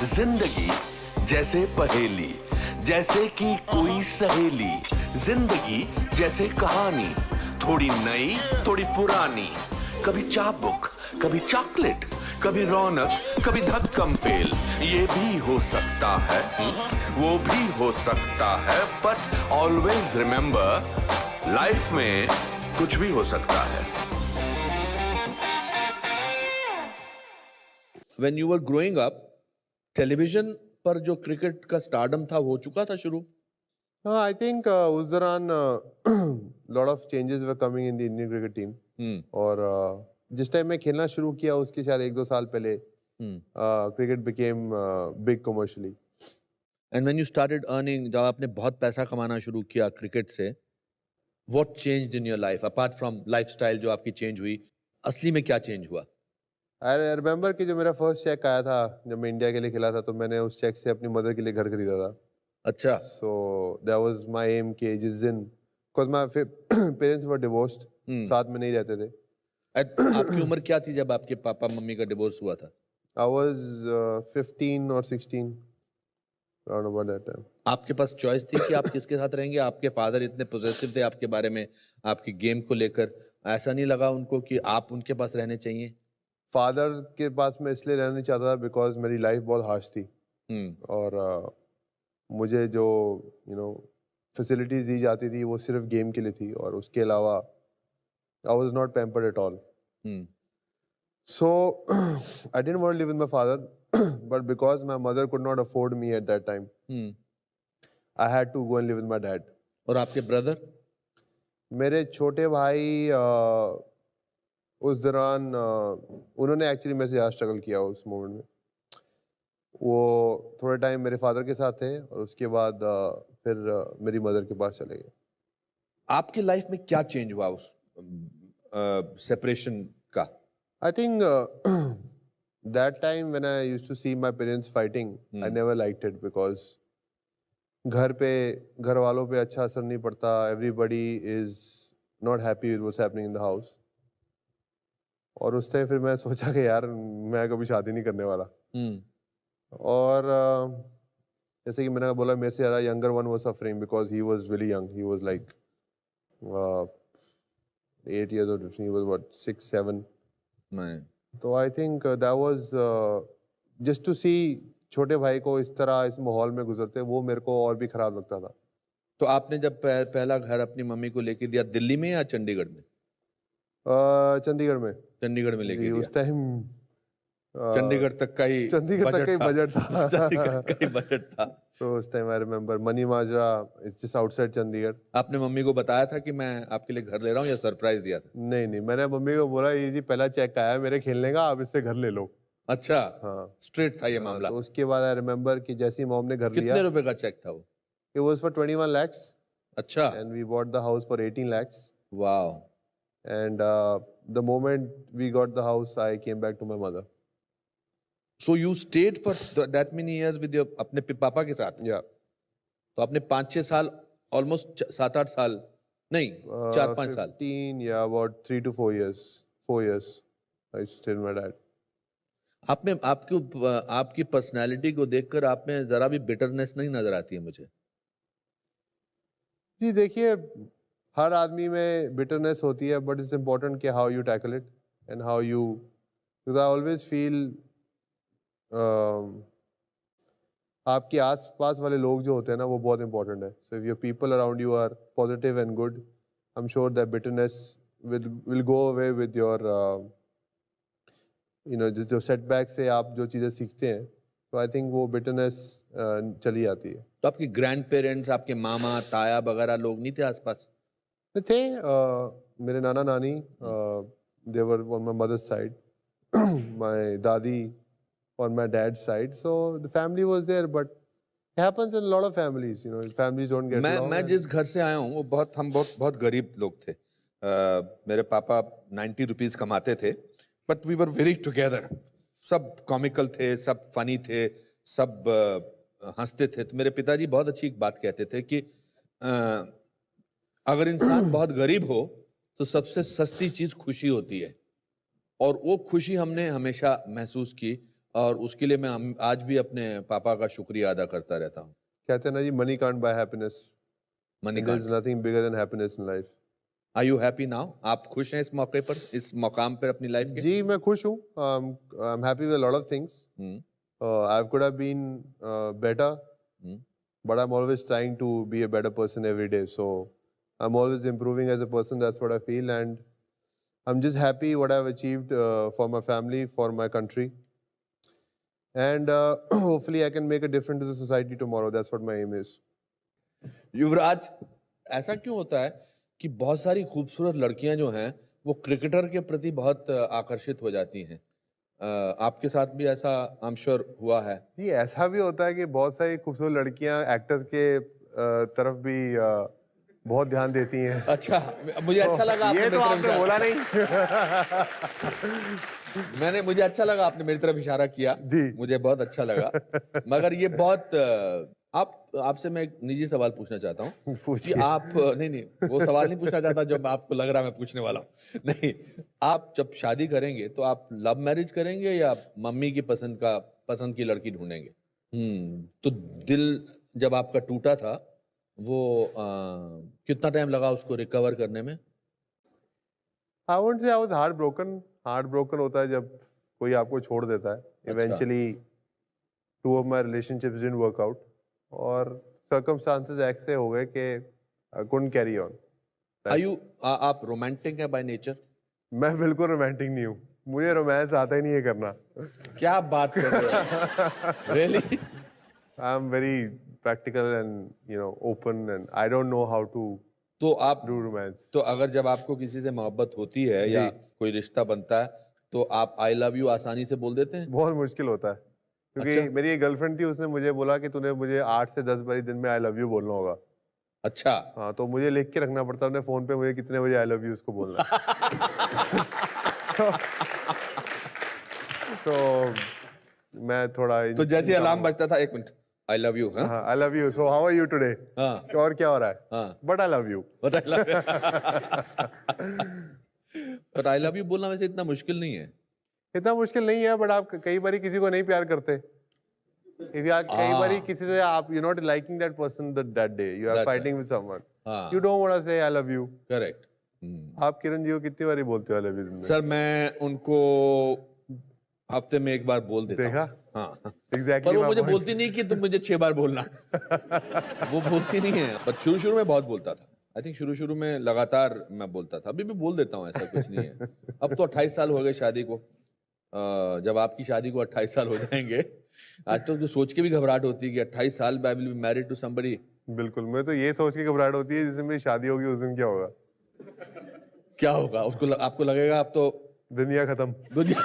जिंदगी जैसे पहेली, जैसे कि कोई सहेली। जिंदगी जैसे कहानी, थोड़ी नई थोड़ी पुरानी। कभी चाबुक, कभी चॉकलेट, कभी रौनक, कभी धक्कम पेल। ये भी हो सकता है, वो भी हो सकता है, बट ऑलवेज रिमेंबर, लाइफ में कुछ भी हो सकता है। When you were growing up, television पर जो क्रिकेट का स्टारडम था वो हो चुका था शुरू? हाँ, आई थिंक उस दौरान lot of changes were coming in the Indian cricket team. और जिस टाइम मैं खेलना शुरू किया उसके शायद 1-2 साल पहले cricket became big commercially. And when you started earning, जब आपने बहुत पैसा कमाना शुरू किया क्रिकेट से, what changed in your life apart from lifestyle जो आपकी चेंज हुई? असली में क्या चेंज हुआ? आई रिमेंबर कि जो मेरा फर्स्ट चेक आया था जब मैं इंडिया के लिए खेला था, तो मैंने उस चेक से अपनी मदर के लिए घर खरीदा था। अच्छा। So that was my aim कि जिस दिन, because my parents were divorced, साथ में नहीं रहते थे। आपकी उम्र क्या थी जब आपके पापा मम्मी का डिवोर्स हुआ था? आई वाज 15 और 16 अराउंड अबाउट दैट टाइम। आपके पास चॉइस थी कि आप किसके साथ रहेंगे? आपके फादर इतने पॉजिटिव थे आपके बारे में, आपकी गेम को लेकर, ऐसा नहीं लगा उनको कि आप उनके पास रहने चाहिए? फादर के पास मैं इसलिए रहना नहीं चाहता था बिकॉज मेरी लाइफ बहुत हार्श थी। और मुझे जो फैसिलिटीज दी जाती थी वो सिर्फ गेम के लिए थी, और उसके अलावा I was not pampered at all. So I didn't want to live with my father, but because my mother could not afford me at that time, I had to go and live with my dad. और आपके brother? मेरे छोटे भाई उस दौरान उन्होंने actually मेरे से ज़्यादा स्ट्रगल किया उस मोमेंट में। वो थोड़े टाइम मेरे फादर के साथ थे और उसके बाद फिर मेरी मदर के पास चले गए। आपके लाइफ में क्या चेंज हुआ उस सेपरेशन का? I think that time when I used to see my parents fighting, I never liked it because घर पे घर वालों पे अच्छा असर नहीं पड़ता। Everybody is not happy with what's happening in the house. और उस टाइम फिर मैं सोचा कि यार मैं कभी शादी नहीं करने वाला। और जैसे कि मैंने बोला, मेरे से ज़्यादा younger one was suffering because he was really young. He was like 8 years old, he was what, 6-7। तो I think that was just to see छोटे भाई को इस तरह इस माहौल में गुजरते, वो मेरे को और भी खराब लगता था। तो आपने जब पहला घर अपनी मम्मी को लेके दिया, दिल्ली में या चंडीगढ़ में? चंडीगढ़ में। चंडीगढ़ में लेके दिया। उस टाइम चंडीगढ़ तक का ही बजट था। चंडीगढ़ का ही बजट था। तो उस time I remember money Majra, it's just outside Chandigarh. आपने मम्मी को बताया था कि मैं आपके लिए घर ले रहा हूँ, या सरप्राइज दिया था? नहीं, मैंने मम्मी को बोला ये जी पहला चेक आया मेरे खेलने का, आप इससे घर ले लो। अच्छा। हाँ, स्ट्रेट था ये मामला। तो उसके बाद आई रिमेंबर कि जैसे ही मॉम ने घर लिया। कितने रुपए का चेक था वो? It was for 21 lakhs। अच्छा। And we bought the house for 18 lakhs। Wow. And the moment we got the house, I came back to my mother. So you stayed for that many years with your अपने पापा के साथ? या तो आपने 5-6 साल, almost 7-8 साल, नहीं 4-5 साल। 15, या about 3 to 4 years। 4 years I stayed my dad. आप में आपकी पर्सनालिटी को देखकर आप में जरा भी बिटरनेस नहीं नजर आती है मुझे। जी देखिए, हर आदमी में बिटरनेस होती है, बट इट्स इम्पोर्टेंट कि how you tackle it and how you, because I always feel आपके आस पास वाले लोग जो होते हैं ना, वो बहुत इंपॉर्टेंट है। So if your people around you are positive and good, I am sure that bitterness will go away with your जो सेटबैक से आप जो चीज़ें सीखते हैं, तो आई थिंक वो बिटरनेस चली जाती है। तो आपके ग्रैंड पेरेंट्स, आपके मामा ताया वगैरह लोग नहीं थे आसपास? थे मेरे नाना नानी, they were on my mother's side, my दादी on my dad's side, so the family was there, but it happens in a lot of families, families don't get along। मैं जिस घर से आया हूँ वो बहुत गरीब लोग थे। मेरे पापा 90 रुपीज़ कमाते थे, but we were very together. सब कॉमिकल थे, सब फनी थे, सब हंसते थे। तो मेरे पिताजी बहुत अच्छी एक बात कहते थे कि अगर इंसान बहुत गरीब हो तो सबसे सस्ती चीज़ खुशी होती है, और वो खुशी हमने हमेशा महसूस की। और उसके लिए मैं आज भी अपने पापा का शुक्रिया अदा करता रहता हूँ। कहते हैं ना जी, money can't buy happiness, money there is nothing bigger than happiness in life. Are you happy now? आप खुश हैं इस मौके पर, इस मकाम पर अपनी लाइफ के? जी मैं खुश हूँ। I am happy with lot of things. Hmm, I could have been better, hmm, but I'm always trying to be a better person every day. So I'm always improving as a person. That's what I feel, and I'm just happy what I've achieved for my family, for my country, and hopefully I can make a difference to the society tomorrow. That's what my aim is. युवराज, ऐसा क्यों होता है कि बहुत सारी खूबसूरत लड़कियां जो हैं वो क्रिकेटर के प्रति बहुत आकर्षित हो जाती हैं? आपके साथ भी ऐसा आई एम श्योर हुआ है। जी ऐसा भी होता है कि बहुत सारी खूबसूरत लड़कियां एक्टर्स के तरफ भी बहुत ध्यान देती हैं। अच्छा, मुझे अच्छा लगा आपने ये तो मेरी तरफ आपने इशारा- बोला नहीं। मुझे अच्छा लगा आपने मेरी तरफ इशारा किया। जी। मुझे बहुत अच्छा लगा। मगर ये बहुत आपसे मैं एक निजी सवाल पूछना चाहता हूँ कि पूछिए। आप नहीं वो सवाल नहीं पूछना चाहता जो आपको लग रहा है मैं पूछने वाला हूँ। नहीं, आप जब शादी करेंगे तो आप लव मैरिज करेंगे या मम्मी की पसंद की लड़की ढूंढेंगे? तो दिल जब आपका टूटा था वो कितना टाइम लगा उसको रिकवर करने में? I won't say I was heartbroken. Heartbroken होता है जब कोई आपको छोड़ देता है। Eventually, two of my relationships didn't work out, और circumstances ऐसे हो गए कि I couldn't carry on. आप रोमांटिक है बाय नेचर? मैं बिल्कुल रोमांटिक नहीं हूँ। मुझे रोमांस आता ही नहीं है करना। क्या बात कर रहे हो? Really? I am very practical and open, and I don't know how to तो आप do romance. तो अगर जब आपको किसी से मोहब्बत होती है या कोई रिश्ता बनता है तो आप आई लव यू आसानी से बोल देते हैं? बहुत मुश्किल होता है, क्योंकि अच्छा। मेरी एक गर्लफ्रेंड थी, उसने मुझे बोला कि तूने मुझे 8 से 10 बारी दिन में आई लव यू बोलना होगा। अच्छा। हाँ, तो मुझे लिख के रखना पड़ता है अपने फोन पे मुझे कितने बजे आई लव यू उसको बोलना है। तो मैं थोड़ा तो जैसे अलार्म बजता था, एक मिनट, आई लव यू। हाँ, I love you, so how are you today, हाँ, और क्या हो रहा है, हाँ। But I love you. But I love you बोलना वैसे इतना मुश्किल नहीं है। इतना मुश्किल नहीं है, बट आप कई बारी किसी को नहीं प्यार करते। If you are कई बारी किसी से आप you're not liking that person that day, you are That's fighting with someone, हाँ। you don't want to say I love you. Correct. आप किरण जी को कितनी बारी बोलते हो I love you दिन में? सर मैं उनको हफ्ते में एक बार बोल देता हूँ। देखा? हाँ, Exactly पर वो my मुझे point. बोलती नहीं कि तुम मुझे 6 बार बोलना। वो बोलती नहीं है, पर शुरू में बहुत बोलता था। आई थिंक शुरू में लगातार मैं बोलता था। अभी भी बोल देता हूँ, ऐसा कुछ नहीं है। अब तो 28 साल हो गए शादी को। जब आपकी शादी को 28 साल हो जाएंगे, आज तो सोच के भी घबराहट होती है कि 28 साल I will be married to somebody. बिल्कुल, मैं तो ये सोच के घबराहट होती है जिस दिन मेरी शादी होगी उस दिन क्या होगा। क्या होगा उसको आपको लगेगा अब तो दुनिया खत्म। दुनिया।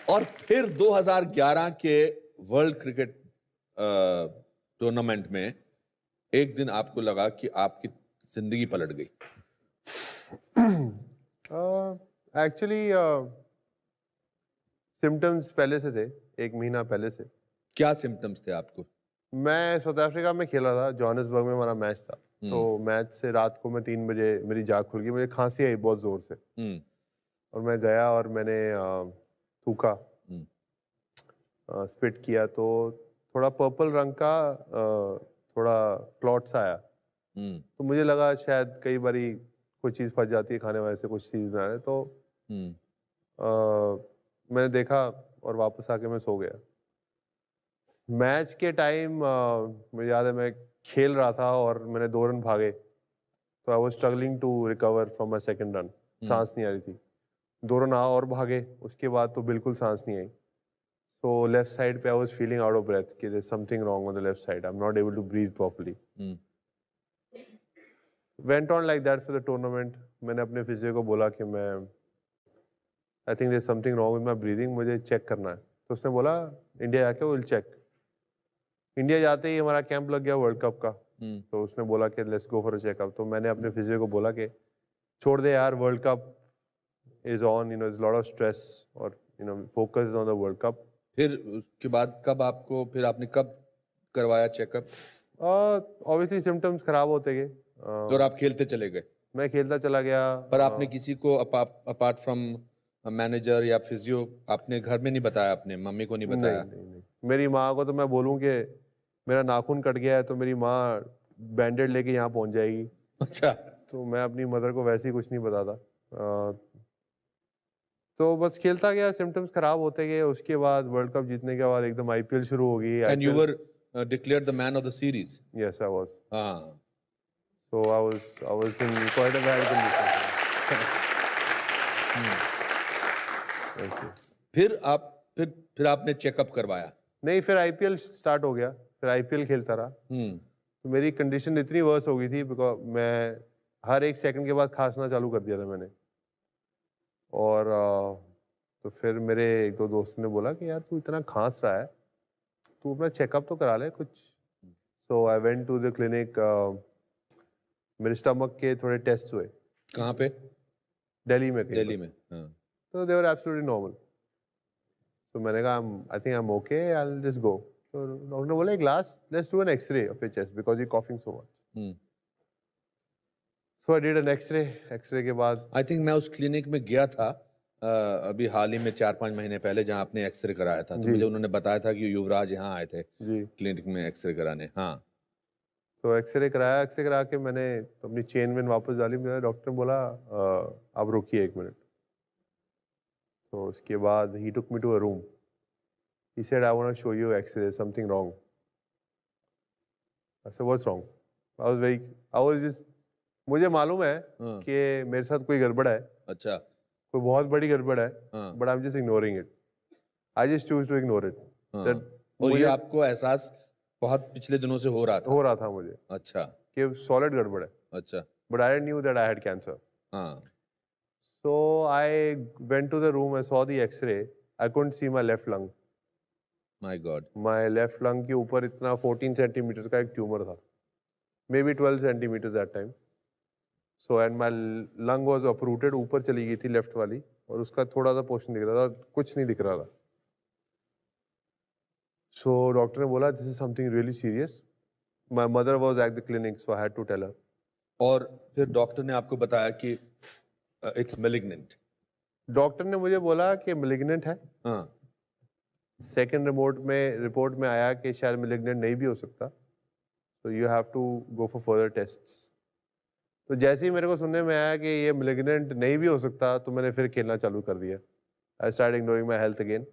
और फिर 2011 के वर्ल्ड क्रिकेट टूर्नामेंट में एक दिन आपको लगा कि आपकी जिंदगी पलट गई। एक्चुअली सिम्टम्स पहले से थे, 1 महीना पहले से। क्या सिम्टम्स थे आपको? मैं साउथ अफ्रीका में खेला था, जोहानिसबर्ग में हमारा मैच था। तो मैच से रात को मैं 3 बजे मेरी जाग खुल गई, मुझे खांसी आई बहुत जोर से, और मैं गया और मैंने थूका, स्पिट किया, तो थोड़ा पर्पल रंग का थोड़ा क्लॉट्स आया। तो मुझे लगा शायद कई बारी कोई चीज़ फंस जाती है खाने वाले से, कुछ चीज़ बना रहे, तो मैंने देखा और वापस आके मैं सो गया। मैच के टाइम मुझे याद है मैं खेल रहा था और मैंने 2 रन भागे, तो I was struggling to recover from my second run. सांस नहीं आ रही थी। 2 रन और भागे, उसके बाद तो बिल्कुल सांस नहीं आई। सो लेफ्ट साइड पे I was feeling out of breath कि there is something wrong on the left side, I am not able to breathe properly. Went on like that for the tournament. मैंने अपने फिजियो को बोला कि मैं I think there is something wrong with my breathing, मुझे check करना है। तो उसने बोला इंडिया जाके विल चेक। इंडिया जाते ही हमारा कैंप लग गया वर्ल्ड कप का। तो उसने बोला कि let's go for a checkup. तो मैंने अपने फिजियो को बोला कि छोड़ दे यार, world cup is on, is lot of stress, और focus on the world cup. फिर उसके बाद फिर आपने कब करवाया चेकअप? ऑब्वियसली सिम्टम्स खराब होते गए। और आप खेलते चले गए? मैं खेलता चला गया। पर आपने किसी को अपार्ट फ्रॉम मैनेजर या फिजियो आपने घर में नहीं बताया, अपने मम्मी को नहीं नहीं बताया? नहीं नहीं, मेरी माँ को तो मैं बोलूँ कि मेरा नाखून कट गया है तो मेरी माँ बैंडेड लेके यहाँ पहुँच जाएगी, अच्छा। तो मैं अपनी मदर को वैसे ही कुछ नहीं बताता। तो बस खेलता गया, सिम्टम्स खराब होते गए। उसके बाद वर्ल्ड कप जीतने के बाद एकदम आईपीएल शुरू हो गई। And you were declared the man of the series. Yes I was. हाँ। So I was in quite a bad condition. Thank you. फिर आपने चेकअप करवाया? नहीं, फिर आईपीएल स्टार्ट हो गया, फिर आईपीएल खेलता रहा। तो मेरी कंडीशन इतनी वर्स हो गई थी बिकॉज मैं हर एक सेकंड के बाद खांसना चालू कर दिया था मैंने। और तो फिर मेरे एक दो दोस्तों ने बोला कि यार तू इतना खांस रहा है, तू अपना चेकअप तो करा ले कुछ। So I went to the clinic. मेरे स्टमक के थोड़े टेस्ट हुए। कहाँ पे? दिल्ली में। दिल्ली में, हाँ। तो दे वर एब्सोल्युटली नॉर्मल। तो मैंने कहा I think I am okay, I will just go. तो डॉक्टर ने बोला एक last let's do an x-ray of your chest because you coughing so much. So I did an x-ray. X-ray के बाद I think मैं उस clinic में गया था अभी हाल ही में 4-5 महीने पहले, जहाँ आपने एक्सरे कराया था, तो मुझे उन्होंने बताया था कि युवराज यहाँ आए थे जी क्लिनिक में एक्सरे कराने। हाँ। तो एक्सरे कराया। एक्सरे करा के मैंने अपनी चेन वेन वापस डाली। मेरा डॉक्टर ने बोला आप रुकिए 1 मिनट। तो उसके बाद he took me to a room. He said I want to show you X ray, something wrong. I said what's wrong? I was just, मुझे मालूम है कि मेरे साथ कोई गड़बड़ है। अच्छा। कोई बहुत बड़ी गड़बड़ है, हाँ। But I am just ignoring it. I just choose to ignore it. हाँ। और ये आपको एहसास बहुत पिछले दिनों से हो रहा था? मुझे अच्छा। कि सॉलिड गड़बड़ है, अच्छा। But I knew that I had cancer. हाँ। So I went to the room, I saw the X-ray. I couldn't see my left lung. My God. My left lung के ऊपर इतना 14 सेंटीमीटर का एक ट्यूमर था, maybe 12 centimeters that time. So and my lung was uprooted, ऊपर चली गई थी लेफ्ट वाली, और उसका थोड़ा सा पोर्शन दिख रहा था, कुछ नहीं दिख रहा था। So डॉक्टर ने बोला this is something really serious. My mother was at the clinic, so I had to tell her. और फिर डॉक्टर ने आपको बताया कि इट्स मैलिग्नेंट? डॉक्टर ने मुझे बोला कि मैलिग्नेंट है। हाँ। सेकेंड रिपोर्ट में आया कि शायद मैलिग्नेंट नहीं भी हो सकता, तो you have to go for further tests. तो जैसे ही मेरे को सुनने में आया कि ये मैलिग्नेंट नहीं भी हो सकता, तो मैंने फिर खेलना चालू कर दिया। I start ignoring my health again.